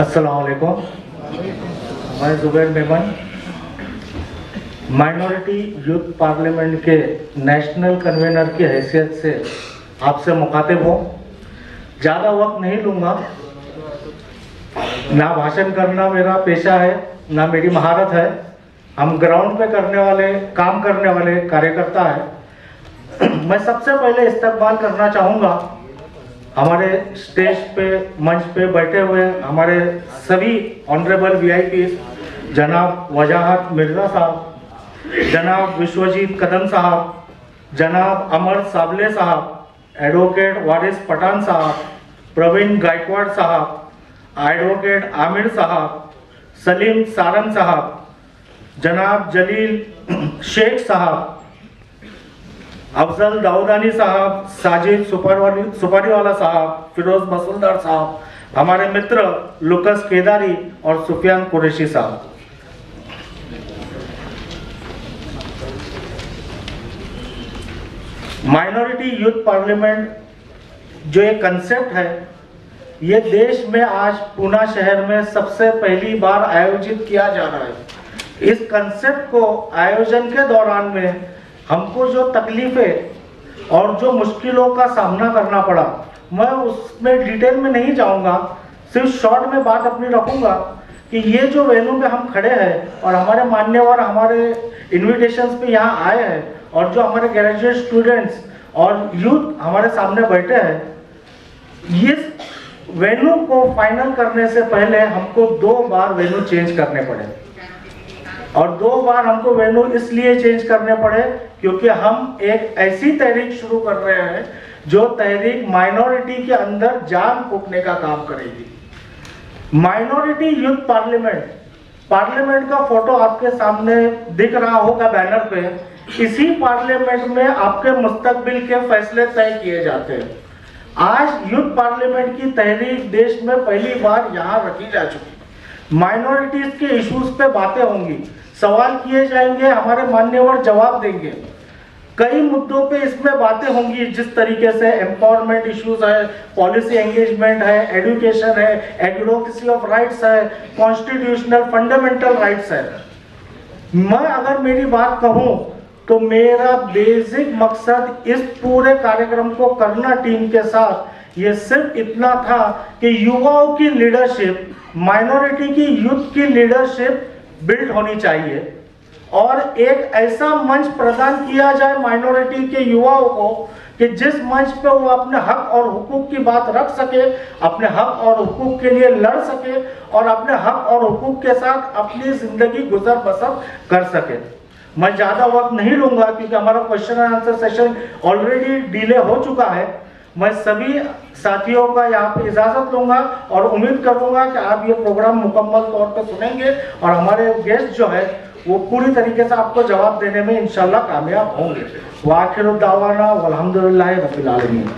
अस्सलाम वालेकुम। मैं Zubair Memon minority youth parliament के नेशनल कन्वेनर की हैसियत से आपसे मुखातिब हूँ। ज़्यादा वक्त नहीं लूँगा। ना भाषण करना मेरा पेशा है, ना मेरी महारत है। हम ग्राउंड पे काम करने वाले कार्यकर्ता हैं। मैं सबसे पहले इस्तकबाल करना चाहूँगा हमारे स्टेज पे, मंच पे बैठे हुए हमारे सभी ऑनरेबल वीआईपी, जनाब वजाहत मिर्ज़ा साहब, जनाब विश्वजीत कदम साहब, जनाब अमर साबले साहब, एडवोकेट वारिस पठान साहब, प्रवीण गायकवाड़ साहब, एडवोकेट आमिर साहब, सलीम सारंग साहब, जनाब जलील शेख साहब, अफजल दाऊदानी साहब, साजिद सुपारीवाला साहब, फिरोज मसूलदार साहब, हमारे मित्र लुकस केदारी और सुफियान कुरैशी साहब। माइनॉरिटी यूथ पार्लियामेंट जो एक कंसेप्ट है, ये देश में आज पुणे शहर में सबसे पहली बार आयोजित किया जा रहा है। इस कंसेप्ट को आयोजन के दौरान में हमको जो तकलीफें और जो मुश्किलों का सामना करना पड़ा, मैं उसमें डिटेल में नहीं जाऊंगा। सिर्फ शॉर्ट में बात अपनी रखूंगा कि ये जो वेन्यू पे हम खड़े हैं और हमारे मान्यवर हमारे इन्विटेशंस पे यहाँ आए हैं और जो हमारे ग्रेजुएट स्टूडेंट्स और यूथ हमारे सामने बैठे हैं, इस वेन्यू को फाइनल करने से पहले हमको 2 बार वेन्यू चेंज करने पड़े। और 2 बार हमको वेन्यू इसलिए चेंज करने पड़े क्योंकि हम एक ऐसी तहरीक शुरू कर रहे हैं जो तहरीक माइनॉरिटी के अंदर जान फूंकने का काम करेगी। माइनॉरिटी यूथ पार्लियामेंट का फोटो आपके सामने दिख रहा होगा बैनर पे। इसी पार्लियामेंट में आपके मुस्तकबिल के फैसले तय किए जाते हैं। आज यूथ पार्लियामेंट की तहरीक देश में पहली बार यहाँ रखी जा चुकी। माइनॉरिटीज के इश्यूज पे बातें होंगी, सवाल किए जाएंगे, हमारे मान्यवर जवाब देंगे। कई मुद्दों पे इसमें बातें होंगी, जिस तरीके से एम्पावरमेंट इश्यूज है, पॉलिसी एंगेजमेंट है, एजुकेशन है, एडवोकेसी ऑफ राइट्स है, कॉन्स्टिट्यूशनल फंडामेंटल राइट्स है। मैं अगर मेरी बात कहूं तो मेरा बेसिक मकसद इस पूरे कार्यक्रम को करना टीम के साथ ये सिर्फ इतना था कि युवाओं की लीडरशिप, माइनॉरिटी की यूथ की लीडरशिप बिल्ड होनी चाहिए और एक ऐसा मंच प्रदान किया जाए माइनॉरिटी के युवाओं को कि जिस मंच पे वो अपने हक और हुकूक की बात रख सके, अपने हक और हुकूक के लिए लड़ सके और अपने हक और हुकूक के साथ अपनी जिंदगी गुजर बसर कर सके। मैं ज़्यादा वक्त नहीं लूँगा क्योंकि हमारा question and answer session already delay हो चुका है। मैं सभी साथियों का यहाँ पे इजाज़त लूँगा और उम्मीद करूँगा कि आप ये प्रोग्राम मुकम्मल तौर पे सुनेंगे और हमारे गेस्ट जो है वो पूरी तरीके से आपको जवाब देने में इंशाल्लाह कामयाब होंगे। वाखिर दावाना वल्हम्दुलिल्लाहि रब्बिल आलमीन।